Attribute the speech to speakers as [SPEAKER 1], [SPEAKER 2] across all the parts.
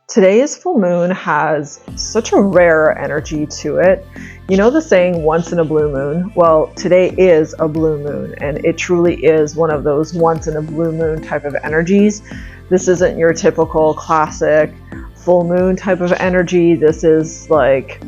[SPEAKER 1] Today's full moon has such a rare energy to it. You know the saying, once in a blue moon? Well, today is a blue moon, and it truly is one of those once in a blue moon type of energies. This isn't your typical classic full moon type of energy. This is like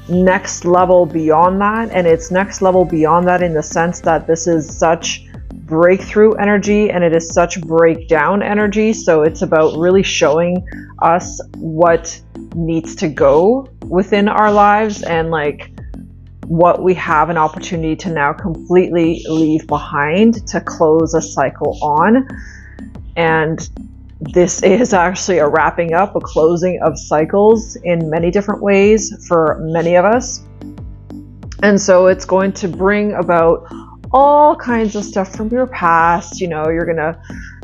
[SPEAKER 1] next level beyond that, and it's next level beyond that in the sense that this is such breakthrough energy and it is such breakdown energy. So it's about really showing us what needs to go within our lives and like what we have an opportunity to now completely leave behind to close a cycle on. And this is actually a wrapping up, a closing of cycles in many different ways for many of us. And so it's going to bring about all kinds of stuff from your past. You know, you're going to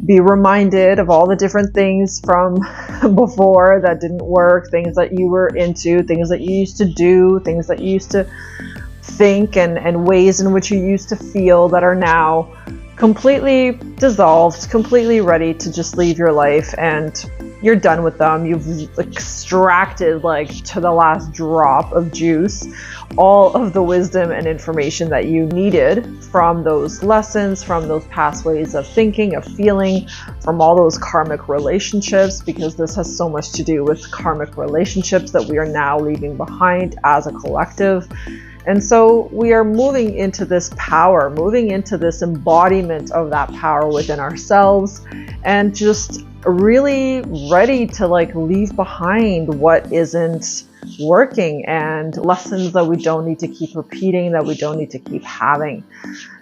[SPEAKER 1] be reminded of all the different things from before that didn't work, things that you were into, things that you used to do, things that you used to think, and ways in which you used to feel that are now completely dissolved, completely ready to just leave your life, and you're done with them. You've extracted, like to the last drop of juice, all of the wisdom and information that you needed from those lessons, from those past ways of thinking, of feeling, from all those karmic relationships, because this has so much to do with karmic relationships that we are now leaving behind as a collective. And so we are moving into this power, moving into this embodiment of that power within ourselves, and just really ready to like leave behind what isn't working and lessons that we don't need to keep repeating, that we don't need to keep having.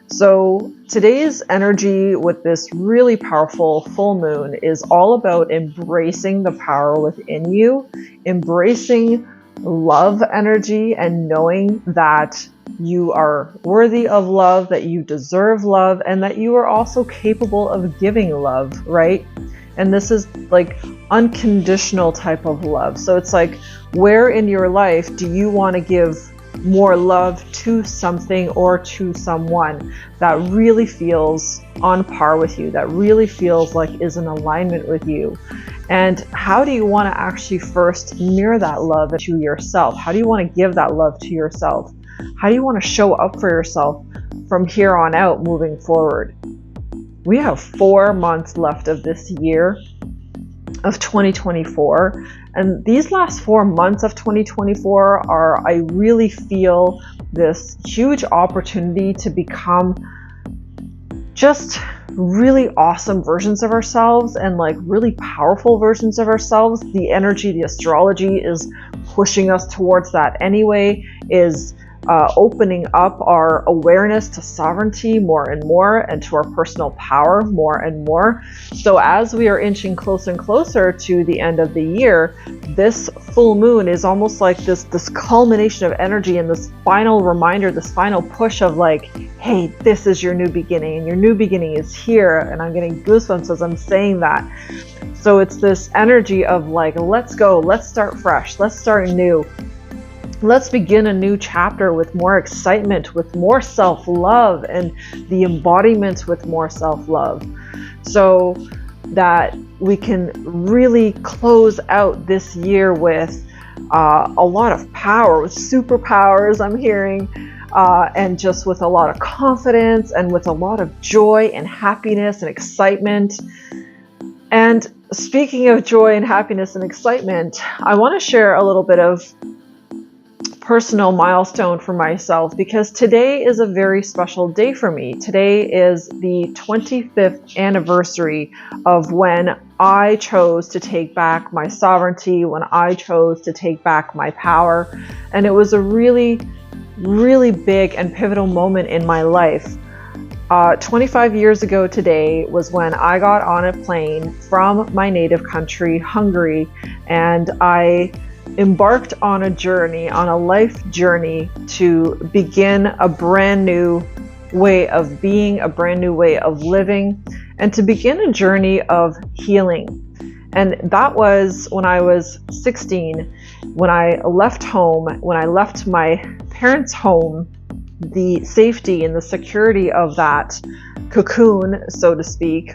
[SPEAKER 1] So today's energy with this really powerful full moon is all about embracing the power within you, embracing love energy, and knowing that you are worthy of love, that you deserve love, and that you are also capable of giving love, right? And this is like unconditional type of love. So it's like, where in your life do you want to give more love to something or to someone that really feels on par with you, that really feels like is in alignment with you? And how do you want to actually first mirror that love to yourself? How do you want to give that love to yourself? How do you want to show up for yourself from here on out moving forward? We have 4 months left of this year of 2024. And these last 4 months of 2024 are, I really feel, this huge opportunity to become just really awesome versions of ourselves and like really powerful versions of ourselves. The energy, the astrology is pushing us towards that anyway, is opening up our awareness to sovereignty more and more, and to our personal power more and more. So as we are inching closer and closer to the end of the year, this full moon is almost like this culmination of energy and this final reminder, this final push of like, hey, this is your new beginning, and your new beginning is here. And I'm getting goosebumps as I'm saying that. So it's this energy of like, let's go, let's start fresh, let's start new. Let's begin a new chapter with more excitement, with more self-love, and the embodiment with more self-love, so that we can really close out this year with a lot of power, with superpowers I'm hearing, and just with a lot of confidence and with a lot of joy and happiness and excitement. And speaking of joy and happiness and excitement, I want to share a little bit of personal milestone for myself, because today is a very special day for me. Today is the 25th anniversary of when I chose to take back my sovereignty, when I chose to take back my power. And it was a really, really big and pivotal moment in my life. 25 years ago today was when I got on a plane from my native country, Hungary, and I embarked on a journey, on a life journey, to begin a brand new way of being, a brand new way of living, and to begin a journey of healing. And that was when I was 16, when I left home, when I left my parents' home, the safety and the security of that cocoon, so to speak,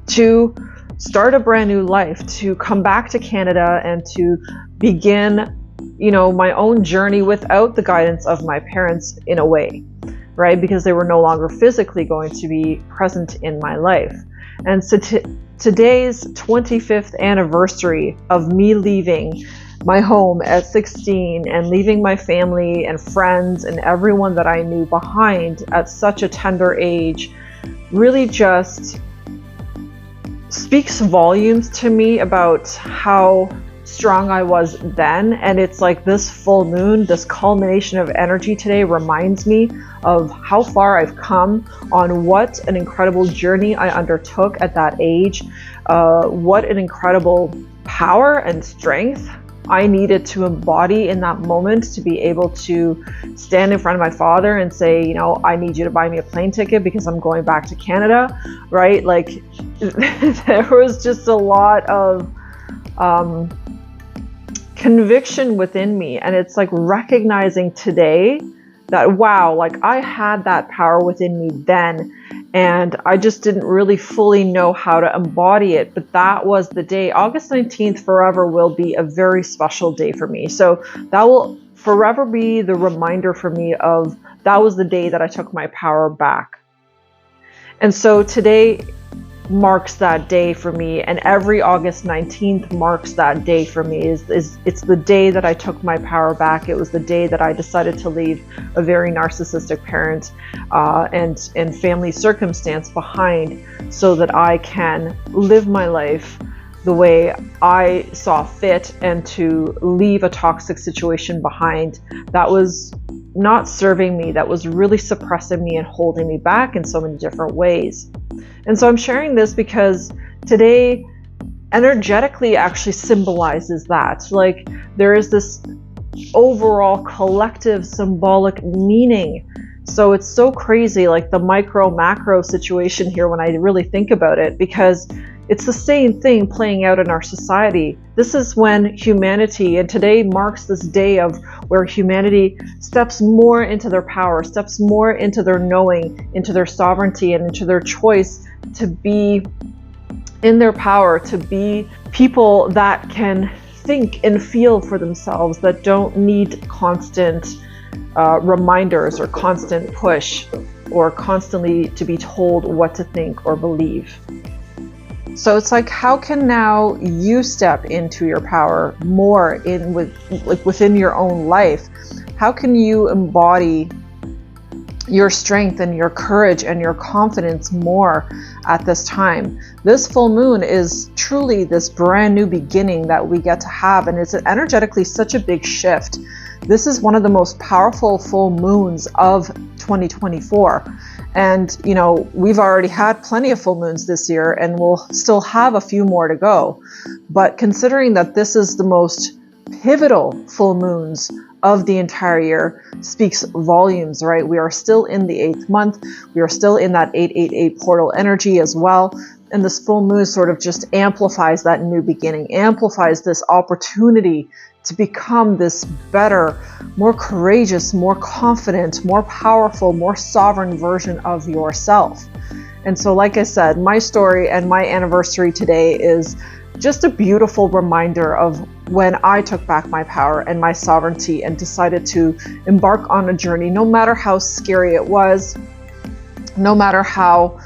[SPEAKER 1] to start a brand new life, to come back to Canada and to begin, my own journey without the guidance of my parents in a way, right? Because they were no longer physically going to be present in my life. And so today's 25th anniversary of me leaving my home at 16 and leaving my family and friends and everyone that I knew behind at such a tender age really just speaks volumes to me about how strong I was then. And it's like this full moon, this culmination of energy today reminds me of how far I've come, on what an incredible journey I undertook at that age, what an incredible power and strength I needed to embody in that moment to be able to stand in front of my father and say, I need you to buy me a plane ticket because I'm going back to Canada, right? Like there was just a lot of conviction within me. And it's like recognizing today that, wow, like I had that power within me then, and I just didn't really fully know how to embody it. But that was the day. August 19th forever will be a very special day for me. So that will forever be the reminder for me of that was the day that I took my power back. And so today marks that day for me, and every August 19th marks that day for me. It's the day that I took my power back. It was the day that I decided to leave a very narcissistic parent and family circumstance behind so that I can live my life the way I saw fit and to leave a toxic situation behind that was not serving me, that was really suppressing me and holding me back in so many different ways. And so I'm sharing this because today energetically actually symbolizes that. Like there is this overall collective symbolic meaning. So it's so crazy, like the micro macro situation here when I really think about it, because it's the same thing playing out in our society. This is when humanity, and today marks this day of where humanity steps more into their power, steps more into their knowing, into their sovereignty, and into their choice to be in their power, to be people that can think and feel for themselves, that don't need constant reminders or constant push or constantly to be told what to think or believe. So it's like, how can now you step into your power more within your own life? How can you embody your strength and your courage and your confidence more at this time? This full moon is truly this brand new beginning that we get to have, and it's energetically such a big shift. This is one of the most powerful full moons of 2024. And, we've already had plenty of full moons this year, and we'll still have a few more to go. But considering that this is the most pivotal full moons of the entire year, speaks volumes, right? We are still in the 8th month. We are still in that 888 portal energy as well. And this full moon sort of just amplifies that new beginning, amplifies this opportunity to become this better, more courageous, more confident, more powerful, more sovereign version of yourself. And so, like I said, my story and my anniversary today is just a beautiful reminder of when I took back my power and my sovereignty and decided to embark on a journey, no matter how scary it was, no matter how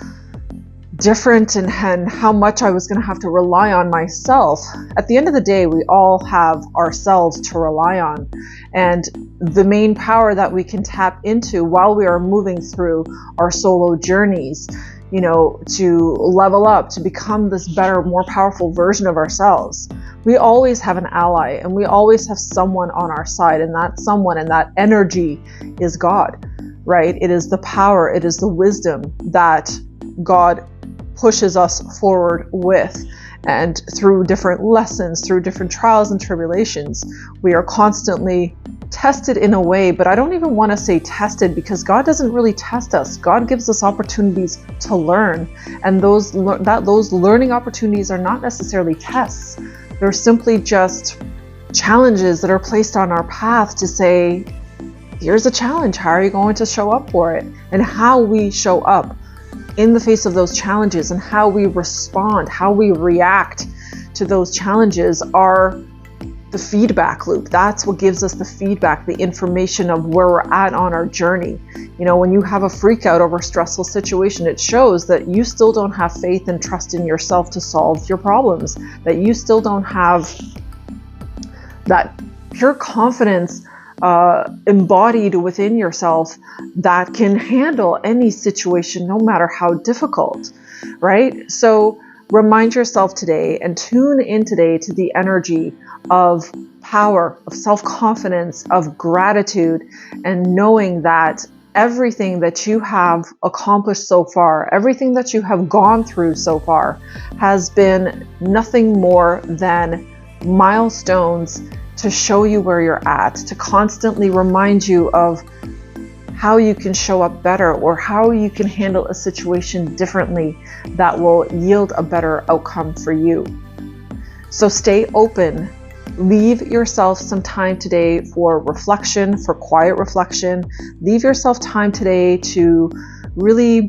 [SPEAKER 1] different and how much I was going to have to rely on myself. At the end of the day, we all have ourselves to rely on. And the main power that we can tap into while we are moving through our solo journeys, to level up, to become this better, more powerful version of ourselves. We always have an ally, and we always have someone on our side, and that someone and that energy is God, right? It is the power, it is the wisdom that God pushes us forward with. And through different lessons, through different trials and tribulations, we are constantly tested in a way, but I don't even want to say tested, because God doesn't really test us. God gives us opportunities to learn, and those learning opportunities are not necessarily tests. They're simply just challenges that are placed on our path to say, here's a challenge. How are you going to show up for it? And how we show up in the face of those challenges, and how we respond, how we react to those challenges are the feedback loop. That's what gives us the feedback, the information of where we're at on our journey. You know, when you have a freak out over a stressful situation, it shows that you still don't have faith and trust in yourself to solve your problems, that you still don't have that pure confidence embodied within yourself that can handle any situation, no matter how difficult, right? So remind yourself today and tune in today to the energy of power, of self-confidence, of gratitude, and knowing that everything that you have accomplished so far, everything that you have gone through so far, has been nothing more than milestones to show you where you're at, to constantly remind you of how you can show up better, or how you can handle a situation differently that will yield a better outcome for you. So stay open. Leave yourself some time today for reflection, for quiet reflection. Leave yourself time today to really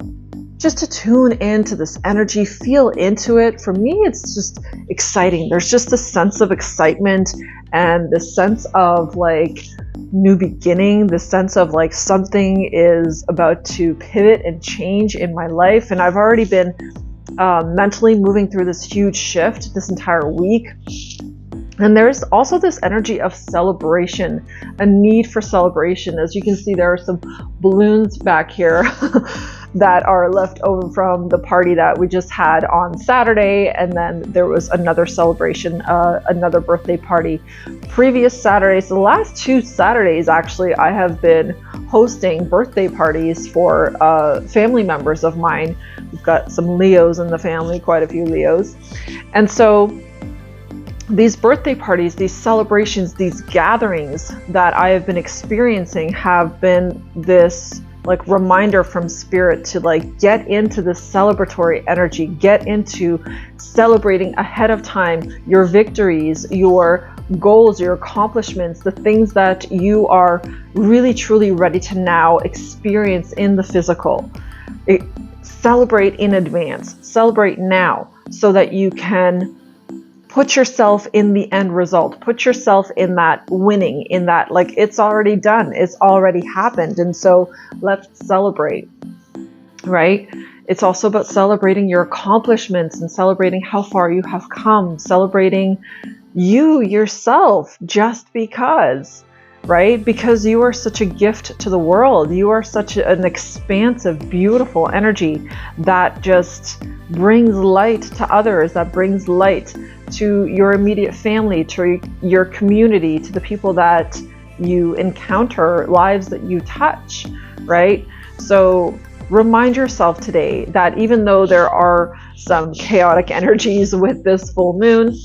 [SPEAKER 1] just to tune into this energy, feel into it. For me, it's just exciting. There's just a sense of excitement and the sense of like new beginning, the sense of like something is about to pivot and change in my life. And I've already been mentally moving through this huge shift this entire week. And there's also this energy of celebration, a need for celebration. As you can see, there are some balloons back here that are left over from the party that we just had on Saturday. And then there was another celebration, another birthday party previous Saturday. So the last 2 Saturdays, actually, I have been hosting birthday parties for family members of mine. We've got some Leos in the family, quite a few Leos. And so these birthday parties, these celebrations, these gatherings that I have been experiencing have been this like reminder from spirit to like get into this celebratory energy, get into celebrating ahead of time your victories, your goals, your accomplishments, the things that you are really truly ready to now experience in the physical. Celebrate in advance, celebrate now, so that you can put yourself in the end result, put yourself in that winning, in that like it's already done, it's already happened. And so let's celebrate, right? It's also about celebrating your accomplishments and celebrating how far you have come, celebrating you yourself just because, right? Because you are such a gift to the world. You are such an expansive, beautiful energy that just brings light to others, that brings light to your immediate family, to your community, to the people that you encounter, lives that you touch, right? So remind yourself today that even though there are some chaotic energies with this full moon,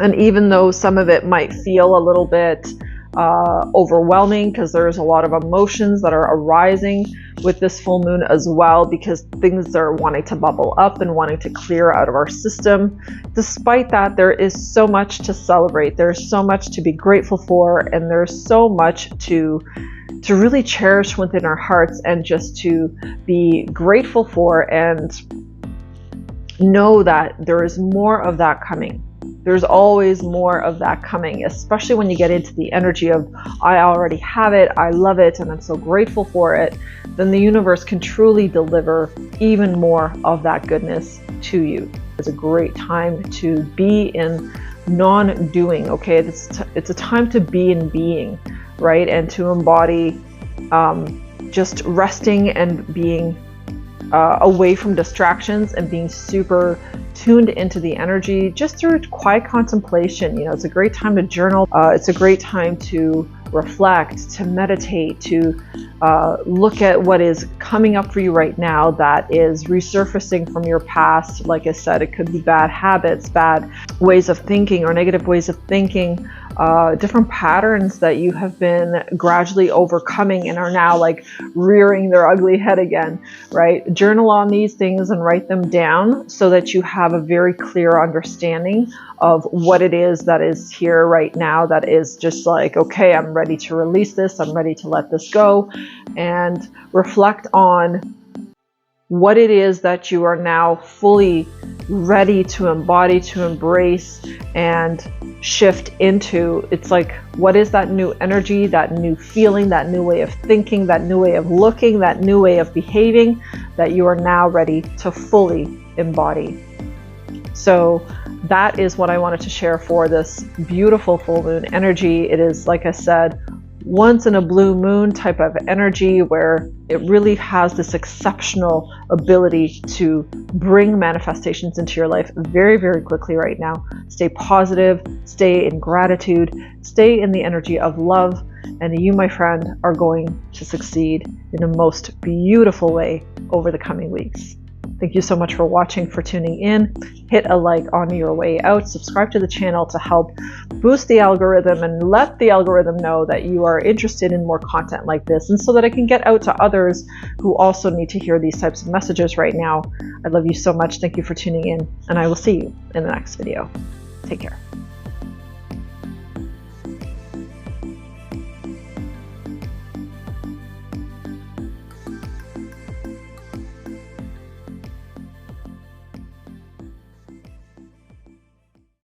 [SPEAKER 1] and even though some of it might feel a little bit overwhelming, because there's a lot of emotions that are arising with this full moon as well, because things are wanting to bubble up and wanting to clear out of our system. Despite that, there is so much to celebrate. There's so much to be grateful for, and there's so much to really cherish within our hearts, and just to be grateful for, and know that there is more of that coming. There's always more of that coming, especially when you get into the energy of, I already have it, I love it, and I'm so grateful for it. Then the universe can truly deliver even more of that goodness to you. It's a great time to be in non-doing, okay? It's a time to be in being, right? And to embody just resting and being away from distractions, and being super tuned into the energy just through quiet contemplation. You know, it's a great time to journal. It's a great time to reflect, to meditate, to look at what is coming up for you right now that is resurfacing from your past. Like I said, it could be bad habits, bad ways of thinking, or negative ways of thinking, different patterns that you have been gradually overcoming and are now like rearing their ugly head again, right? Journal on these things and write them down so that you have a very clear understanding of what it is that is here right now, that is just like, okay, I'm ready to release this, I'm ready to let this go, and reflect on what it is that you are now fully ready to embody, to embrace, and shift into. It's like, what is that new energy, that new feeling, that new way of thinking, that new way of looking, that new way of behaving that you are now ready to fully embody. So that is what I wanted to share for this beautiful full moon energy. It is, like I said, once in a blue moon type of energy where it really has this exceptional ability to bring manifestations into your life very, very quickly right now. Stay positive, stay in gratitude, stay in the energy of love, and you, my friend, are going to succeed in a most beautiful way over the coming weeks. Thank you so much for watching, for tuning in. Hit a like on your way out. Subscribe to the channel to help boost the algorithm and let the algorithm know that you are interested in more content like this, and so that I can get out to others who also need to hear these types of messages right now. I love you so much. Thank you for tuning in, and I will see you in the next video. Take care.